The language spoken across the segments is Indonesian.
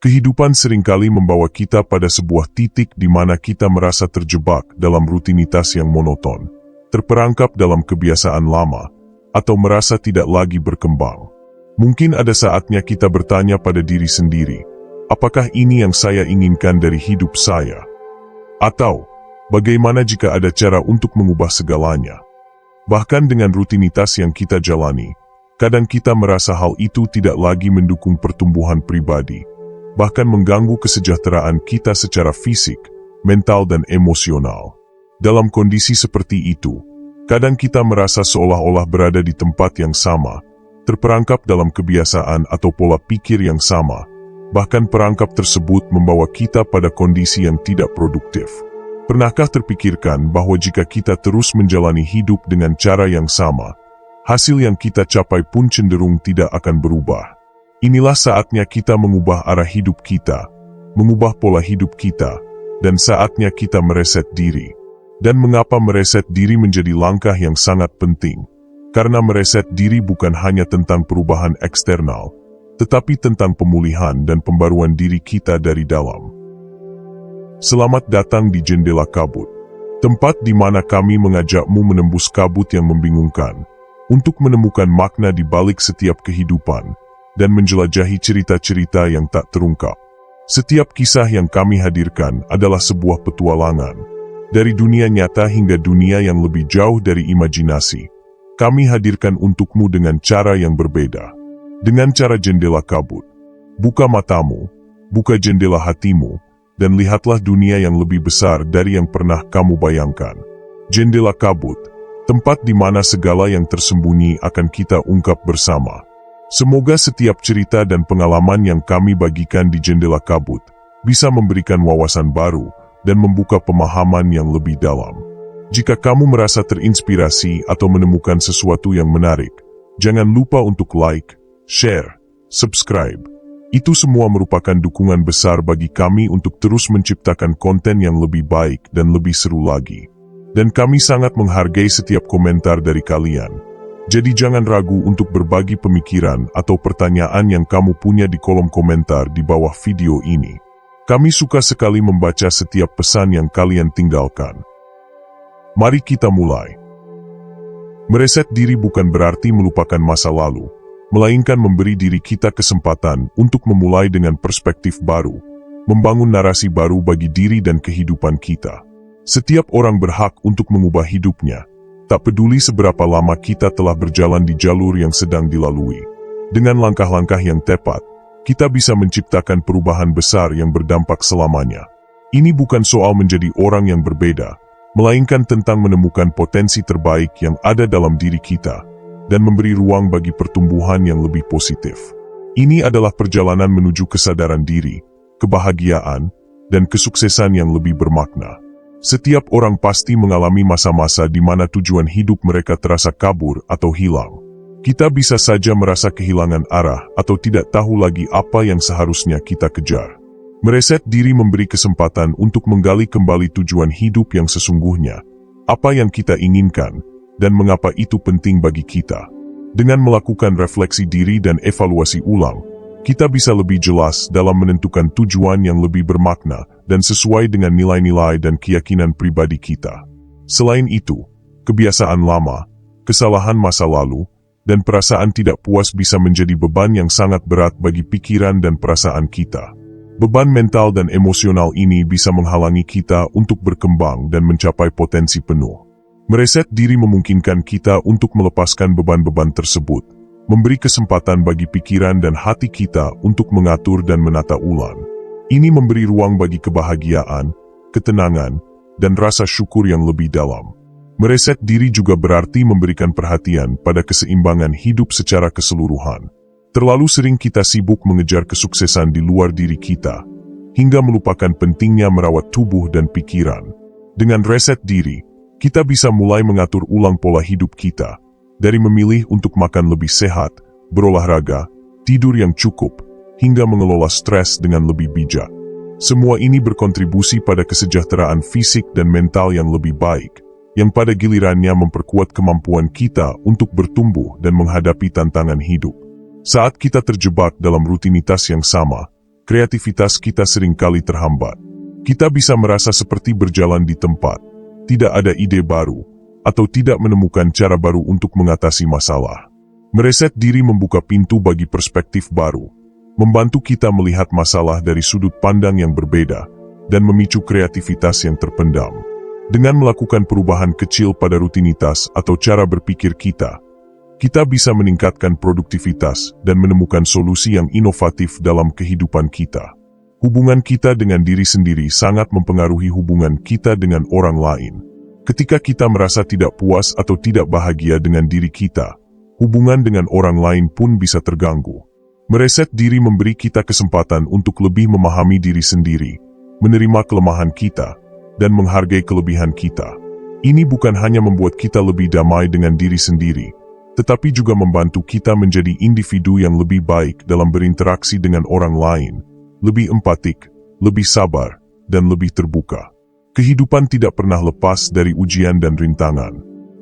Kehidupan seringkali membawa kita pada sebuah titik di mana kita merasa terjebak dalam rutinitas yang monoton, terperangkap dalam kebiasaan lama, atau merasa tidak lagi berkembang. Mungkin ada saatnya kita bertanya pada diri sendiri, apakah ini yang saya inginkan dari hidup saya? Atau, bagaimana jika ada cara untuk mengubah segalanya? Bahkan dengan rutinitas yang kita jalani, kadang kita merasa hal itu tidak lagi mendukung pertumbuhan pribadi, bahkan mengganggu kesejahteraan kita secara fisik, mental dan emosional. Dalam kondisi seperti itu, kadang kita merasa seolah-olah berada di tempat yang sama, terperangkap dalam kebiasaan atau pola pikir yang sama, bahkan perangkap tersebut membawa kita pada kondisi yang tidak produktif. Pernahkah terpikirkan bahwa jika kita terus menjalani hidup dengan cara yang sama, hasil yang kita capai pun cenderung tidak akan berubah? Inilah saatnya kita mengubah arah hidup kita, mengubah pola hidup kita, dan saatnya kita mereset diri. Dan mengapa mereset diri menjadi langkah yang sangat penting? Karena mereset diri bukan hanya tentang perubahan eksternal, tetapi tentang pemulihan dan pembaruan diri kita dari dalam. Selamat datang di Jendela Kabut, tempat di mana kami mengajakmu menembus kabut yang membingungkan, untuk menemukan makna di balik setiap kehidupan, dan menjelajahi cerita-cerita yang tak terungkap. Setiap kisah yang kami hadirkan adalah sebuah petualangan. Dari dunia nyata hingga dunia yang lebih jauh dari imajinasi, kami hadirkan untukmu dengan cara yang berbeda. Dengan cara Jendela Kabut. Buka matamu, buka jendela hatimu, dan lihatlah dunia yang lebih besar dari yang pernah kamu bayangkan. Jendela Kabut, tempat di mana segala yang tersembunyi akan kita ungkap bersama. Semoga setiap cerita dan pengalaman yang kami bagikan di Jendela Kabut bisa memberikan wawasan baru dan membuka pemahaman yang lebih dalam. Jika kamu merasa terinspirasi atau menemukan sesuatu yang menarik, jangan lupa untuk like, share, subscribe. Itu semua merupakan dukungan besar bagi kami untuk terus menciptakan konten yang lebih baik dan lebih seru lagi. Dan kami sangat menghargai setiap komentar dari kalian. Jadi jangan ragu untuk berbagi pemikiran atau pertanyaan yang kamu punya di kolom komentar di bawah video ini. Kami suka sekali membaca setiap pesan yang kalian tinggalkan. Mari kita mulai. Mereset diri bukan berarti melupakan masa lalu, melainkan memberi diri kita kesempatan untuk memulai dengan perspektif baru, membangun narasi baru bagi diri dan kehidupan kita. Setiap orang berhak untuk mengubah hidupnya, tak peduli seberapa lama kita telah berjalan di jalur yang sedang dilalui. Dengan langkah-langkah yang tepat, kita bisa menciptakan perubahan besar yang berdampak selamanya. Ini bukan soal menjadi orang yang berbeda, melainkan tentang menemukan potensi terbaik yang ada dalam diri kita, dan memberi ruang bagi pertumbuhan yang lebih positif. Ini adalah perjalanan menuju kesadaran diri, kebahagiaan, dan kesuksesan yang lebih bermakna. Setiap orang pasti mengalami masa-masa di mana tujuan hidup mereka terasa kabur atau hilang. Kita bisa saja merasa kehilangan arah atau tidak tahu lagi apa yang seharusnya kita kejar. Mereset diri memberi kesempatan untuk menggali kembali tujuan hidup yang sesungguhnya, apa yang kita inginkan, dan mengapa itu penting bagi kita. Dengan melakukan refleksi diri dan evaluasi ulang, kita bisa lebih jelas dalam menentukan tujuan yang lebih bermakna dan sesuai dengan nilai-nilai dan keyakinan pribadi kita. Selain itu, kebiasaan lama, kesalahan masa lalu, dan perasaan tidak puas bisa menjadi beban yang sangat berat bagi pikiran dan perasaan kita. Beban mental dan emosional ini bisa menghalangi kita untuk berkembang dan mencapai potensi penuh. Mereset diri memungkinkan kita untuk melepaskan beban-beban tersebut, memberi kesempatan bagi pikiran dan hati kita untuk mengatur dan menata ulang. Ini memberi ruang bagi kebahagiaan, ketenangan, dan rasa syukur yang lebih dalam. Mereset diri juga berarti memberikan perhatian pada keseimbangan hidup secara keseluruhan. Terlalu sering kita sibuk mengejar kesuksesan di luar diri kita, hingga melupakan pentingnya merawat tubuh dan pikiran. Dengan reset diri, kita bisa mulai mengatur ulang pola hidup kita, dari memilih untuk makan lebih sehat, berolahraga, tidur yang cukup, hingga mengelola stres dengan lebih bijak. Semua ini berkontribusi pada kesejahteraan fisik dan mental yang lebih baik, yang pada gilirannya memperkuat kemampuan kita untuk bertumbuh dan menghadapi tantangan hidup. Saat kita terjebak dalam rutinitas yang sama, kreativitas kita seringkali terhambat. Kita bisa merasa seperti berjalan di tempat, tidak ada ide baru, atau tidak menemukan cara baru untuk mengatasi masalah. Mereset diri membuka pintu bagi perspektif baru, membantu kita melihat masalah dari sudut pandang yang berbeda, dan memicu kreativitas yang terpendam. Dengan melakukan perubahan kecil pada rutinitas atau cara berpikir kita bisa meningkatkan produktivitas dan menemukan solusi yang inovatif dalam kehidupan kita. Hubungan kita dengan diri sendiri sangat mempengaruhi hubungan kita dengan orang lain. Ketika kita merasa tidak puas atau tidak bahagia dengan diri kita, hubungan dengan orang lain pun bisa terganggu. Mereset diri memberi kita kesempatan untuk lebih memahami diri sendiri, menerima kelemahan kita, dan menghargai kelebihan kita. Ini bukan hanya membuat kita lebih damai dengan diri sendiri, tetapi juga membantu kita menjadi individu yang lebih baik dalam berinteraksi dengan orang lain, lebih empatik, lebih sabar, dan lebih terbuka. Kehidupan tidak pernah lepas dari ujian dan rintangan.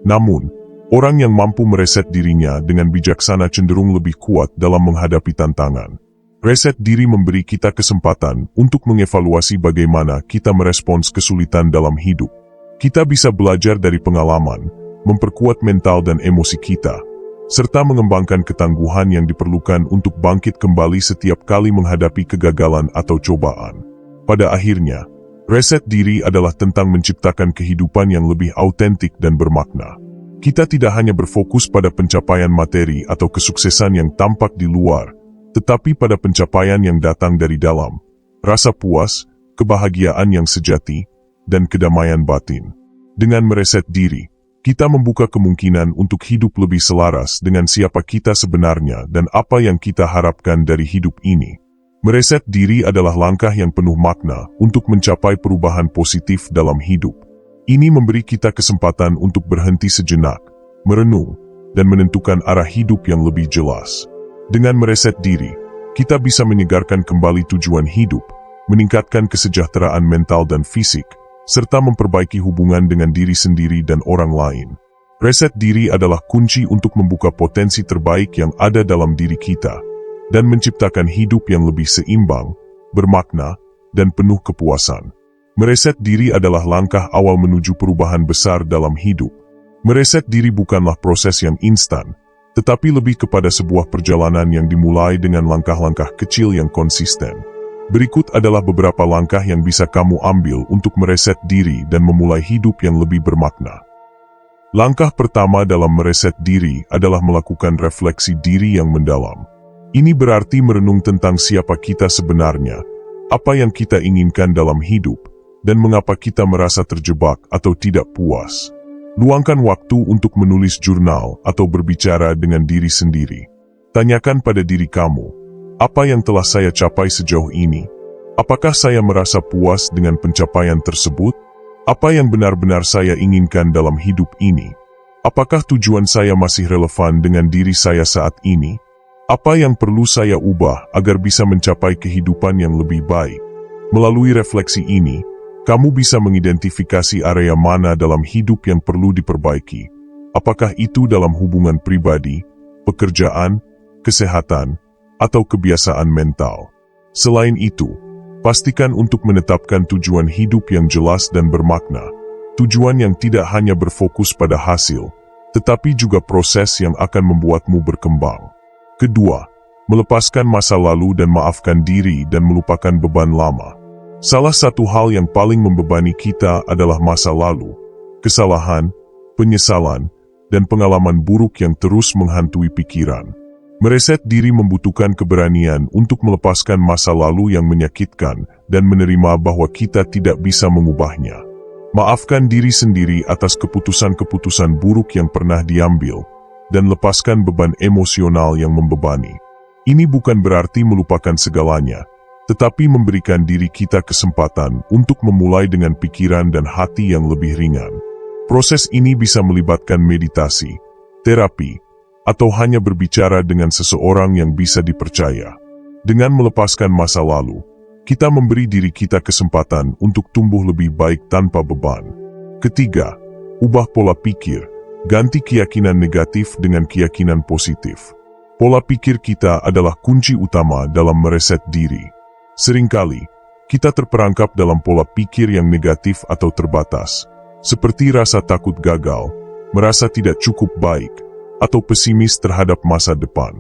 Namun, orang yang mampu mereset dirinya dengan bijaksana cenderung lebih kuat dalam menghadapi tantangan. Reset diri memberi kita kesempatan untuk mengevaluasi bagaimana kita merespons kesulitan dalam hidup. Kita bisa belajar dari pengalaman, memperkuat mental dan emosi kita, serta mengembangkan ketangguhan yang diperlukan untuk bangkit kembali setiap kali menghadapi kegagalan atau cobaan. Pada akhirnya, reset diri adalah tentang menciptakan kehidupan yang lebih autentik dan bermakna. Kita tidak hanya berfokus pada pencapaian materi atau kesuksesan yang tampak di luar, tetapi pada pencapaian yang datang dari dalam, rasa puas, kebahagiaan yang sejati, dan kedamaian batin. Dengan mereset diri, kita membuka kemungkinan untuk hidup lebih selaras dengan siapa kita sebenarnya dan apa yang kita harapkan dari hidup ini. Mereset diri adalah langkah yang penuh makna untuk mencapai perubahan positif dalam hidup. Ini memberi kita kesempatan untuk berhenti sejenak, merenung, dan menentukan arah hidup yang lebih jelas. Dengan mereset diri, kita bisa menyegarkan kembali tujuan hidup, meningkatkan kesejahteraan mental dan fisik, serta memperbaiki hubungan dengan diri sendiri dan orang lain. Reset diri adalah kunci untuk membuka potensi terbaik yang ada dalam diri kita, dan menciptakan hidup yang lebih seimbang, bermakna, dan penuh kepuasan. Mereset diri adalah langkah awal menuju perubahan besar dalam hidup. Mereset diri bukanlah proses yang instan, tetapi lebih kepada sebuah perjalanan yang dimulai dengan langkah-langkah kecil yang konsisten. Berikut adalah beberapa langkah yang bisa kamu ambil untuk mereset diri dan memulai hidup yang lebih bermakna. Langkah pertama dalam mereset diri adalah melakukan refleksi diri yang mendalam. Ini berarti merenung tentang siapa kita sebenarnya, apa yang kita inginkan dalam hidup, dan mengapa kita merasa terjebak atau tidak puas. Luangkan waktu untuk menulis jurnal atau berbicara dengan diri sendiri. Tanyakan pada diri kamu, apa yang telah saya capai sejauh ini? Apakah saya merasa puas dengan pencapaian tersebut? Apa yang benar-benar saya inginkan dalam hidup ini? Apakah tujuan saya masih relevan dengan diri saya saat ini? Apa yang perlu saya ubah agar bisa mencapai kehidupan yang lebih baik? Melalui refleksi ini, kamu bisa mengidentifikasi area mana dalam hidup yang perlu diperbaiki. Apakah itu dalam hubungan pribadi, pekerjaan, kesehatan, atau kebiasaan mental. Selain itu, pastikan untuk menetapkan tujuan hidup yang jelas dan bermakna. Tujuan yang tidak hanya berfokus pada hasil, tetapi juga proses yang akan membuatmu berkembang. Kedua, melepaskan masa lalu dan maafkan diri dan melupakan beban lama. Salah satu hal yang paling membebani kita adalah masa lalu, kesalahan, penyesalan, dan pengalaman buruk yang terus menghantui pikiran. Mereset diri membutuhkan keberanian untuk melepaskan masa lalu yang menyakitkan dan menerima bahwa kita tidak bisa mengubahnya. Maafkan diri sendiri atas keputusan-keputusan buruk yang pernah diambil, dan lepaskan beban emosional yang membebani. Ini bukan berarti melupakan segalanya, tetapi memberikan diri kita kesempatan untuk memulai dengan pikiran dan hati yang lebih ringan. Proses ini bisa melibatkan meditasi, terapi, atau hanya berbicara dengan seseorang yang bisa dipercaya. Dengan melepaskan masa lalu, kita memberi diri kita kesempatan untuk tumbuh lebih baik tanpa beban. Ketiga, ubah pola pikir, ganti keyakinan negatif dengan keyakinan positif. Pola pikir kita adalah kunci utama dalam mereset diri. Seringkali, kita terperangkap dalam pola pikir yang negatif atau terbatas, seperti rasa takut gagal, merasa tidak cukup baik, atau pesimis terhadap masa depan.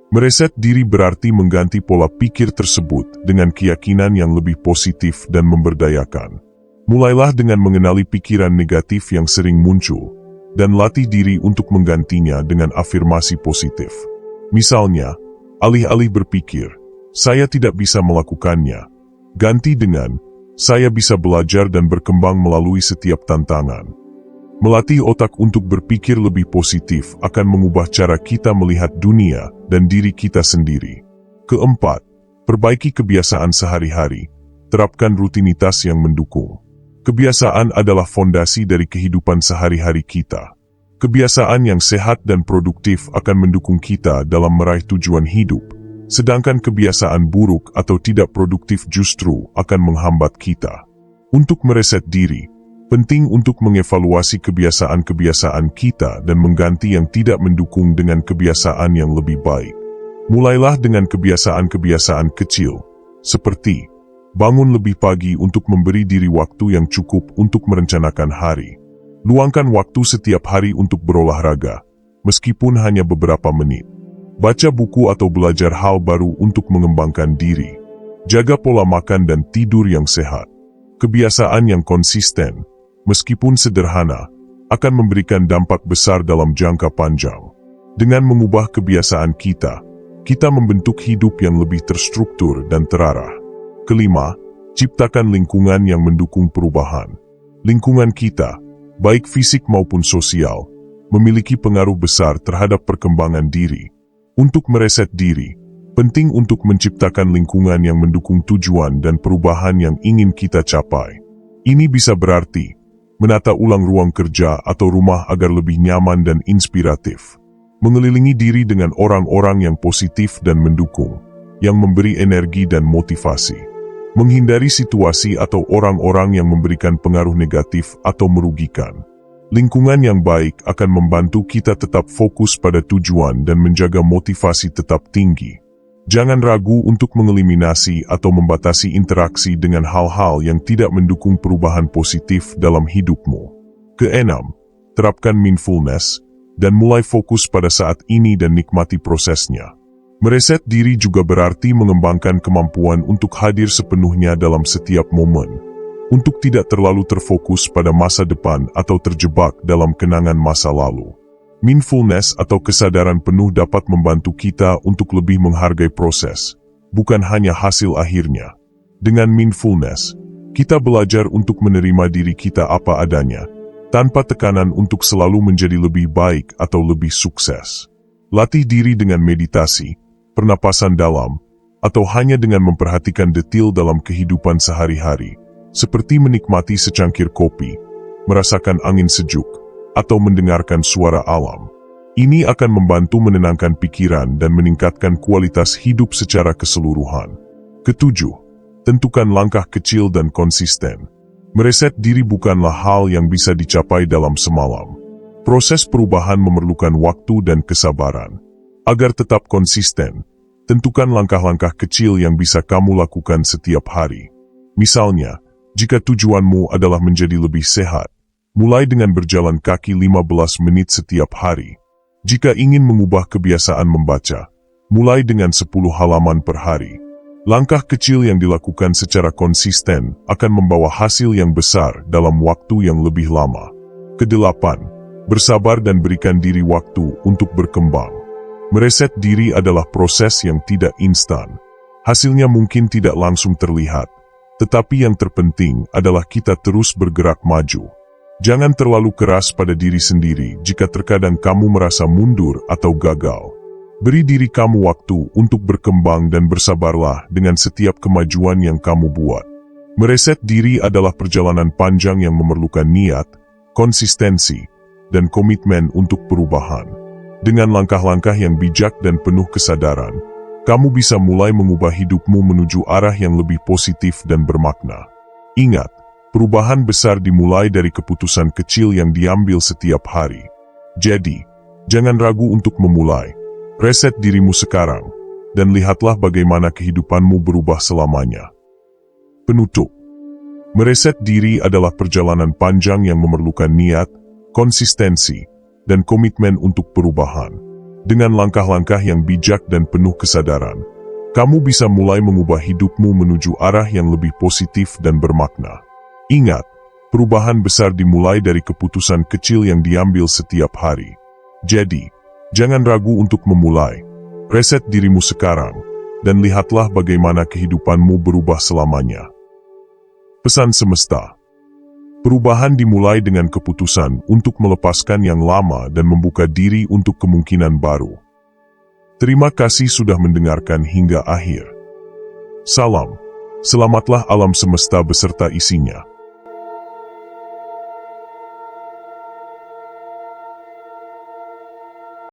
Mereset diri berarti mengganti pola pikir tersebut dengan keyakinan yang lebih positif dan memberdayakan. Mulailah dengan mengenali pikiran negatif yang sering muncul, dan latih diri untuk menggantinya dengan afirmasi positif. Misalnya, alih-alih berpikir, "Saya tidak bisa melakukannya," ganti dengan, "Saya bisa belajar dan berkembang melalui setiap tantangan." Melatih otak untuk berpikir lebih positif akan mengubah cara kita melihat dunia dan diri kita sendiri. Keempat, perbaiki kebiasaan sehari-hari. Terapkan rutinitas yang mendukung. Kebiasaan adalah fondasi dari kehidupan sehari-hari kita. Kebiasaan yang sehat dan produktif akan mendukung kita dalam meraih tujuan hidup, sedangkan kebiasaan buruk atau tidak produktif justru akan menghambat kita. Untuk mereset diri, penting untuk mengevaluasi kebiasaan-kebiasaan kita dan mengganti yang tidak mendukung dengan kebiasaan yang lebih baik. Mulailah dengan kebiasaan-kebiasaan kecil, seperti bangun lebih pagi untuk memberi diri waktu yang cukup untuk merencanakan hari. Luangkan waktu setiap hari untuk berolahraga, meskipun hanya beberapa menit. Baca buku atau belajar hal baru untuk mengembangkan diri. Jaga pola makan dan tidur yang sehat. Kebiasaan yang konsisten, meskipun sederhana, akan memberikan dampak besar dalam jangka panjang. Dengan mengubah kebiasaan kita membentuk hidup yang lebih terstruktur dan terarah. Kelima, ciptakan lingkungan yang mendukung perubahan. Lingkungan kita, baik fisik maupun sosial, memiliki pengaruh besar terhadap perkembangan diri. Untuk mereset diri, penting untuk menciptakan lingkungan yang mendukung tujuan dan perubahan yang ingin kita capai. Ini bisa berarti menata ulang ruang kerja atau rumah agar lebih nyaman dan inspiratif. Mengelilingi diri dengan orang-orang yang positif dan mendukung, yang memberi energi dan motivasi. Menghindari situasi atau orang-orang yang memberikan pengaruh negatif atau merugikan. Lingkungan yang baik akan membantu kita tetap fokus pada tujuan dan menjaga motivasi tetap tinggi. Jangan ragu untuk mengeliminasi atau membatasi interaksi dengan hal-hal yang tidak mendukung perubahan positif dalam hidupmu. Keenam, terapkan mindfulness dan mulai fokus pada saat ini dan nikmati prosesnya. Mereset diri juga berarti mengembangkan kemampuan untuk hadir sepenuhnya dalam setiap momen, untuk tidak terlalu terfokus pada masa depan atau terjebak dalam kenangan masa lalu. Mindfulness atau kesadaran penuh dapat membantu kita untuk lebih menghargai proses, bukan hanya hasil akhirnya. Dengan mindfulness, kita belajar untuk menerima diri kita apa adanya, tanpa tekanan untuk selalu menjadi lebih baik atau lebih sukses. Latih diri dengan meditasi, pernapasan dalam, atau hanya dengan memperhatikan detail dalam kehidupan sehari-hari, seperti menikmati secangkir kopi, merasakan angin sejuk, atau mendengarkan suara alam. Ini akan membantu menenangkan pikiran dan meningkatkan kualitas hidup secara keseluruhan. Ketujuh, tentukan langkah kecil dan konsisten. Mereset diri bukanlah hal yang bisa dicapai dalam semalam. Proses perubahan memerlukan waktu dan kesabaran. Agar tetap konsisten, tentukan langkah-langkah kecil yang bisa kamu lakukan setiap hari. Misalnya, jika tujuanmu adalah menjadi lebih sehat, mulai dengan berjalan kaki 15 menit setiap hari. Jika ingin mengubah kebiasaan membaca, mulai dengan 10 halaman per hari. Langkah kecil yang dilakukan secara konsisten akan membawa hasil yang besar dalam waktu yang lebih lama. Kedelapan, bersabar dan berikan diri waktu untuk berkembang. Mereset diri adalah proses yang tidak instan. Hasilnya mungkin tidak langsung terlihat, tetapi yang terpenting adalah kita terus bergerak maju. Jangan terlalu keras pada diri sendiri jika terkadang kamu merasa mundur atau gagal. Beri diri kamu waktu untuk berkembang dan bersabarlah dengan setiap kemajuan yang kamu buat. Mereset diri adalah perjalanan panjang yang memerlukan niat, konsistensi, dan komitmen untuk perubahan. Dengan langkah-langkah yang bijak dan penuh kesadaran, kamu bisa mulai mengubah hidupmu menuju arah yang lebih positif dan bermakna. Ingat, perubahan besar dimulai dari keputusan kecil yang diambil setiap hari. Jadi, jangan ragu untuk memulai. Reset dirimu sekarang, dan lihatlah bagaimana kehidupanmu berubah selamanya. Penutup. Mereset diri adalah perjalanan panjang yang memerlukan niat, konsistensi, dan komitmen untuk perubahan. Dengan langkah-langkah yang bijak dan penuh kesadaran, kamu bisa mulai mengubah hidupmu menuju arah yang lebih positif dan bermakna. Ingat, perubahan besar dimulai dari keputusan kecil yang diambil setiap hari. Jadi, jangan ragu untuk memulai. Reset dirimu sekarang, dan lihatlah bagaimana kehidupanmu berubah selamanya. Pesan semesta. Perubahan dimulai dengan keputusan untuk melepaskan yang lama dan membuka diri untuk kemungkinan baru. Terima kasih sudah mendengarkan hingga akhir. Salam. Selamatlah alam semesta beserta isinya.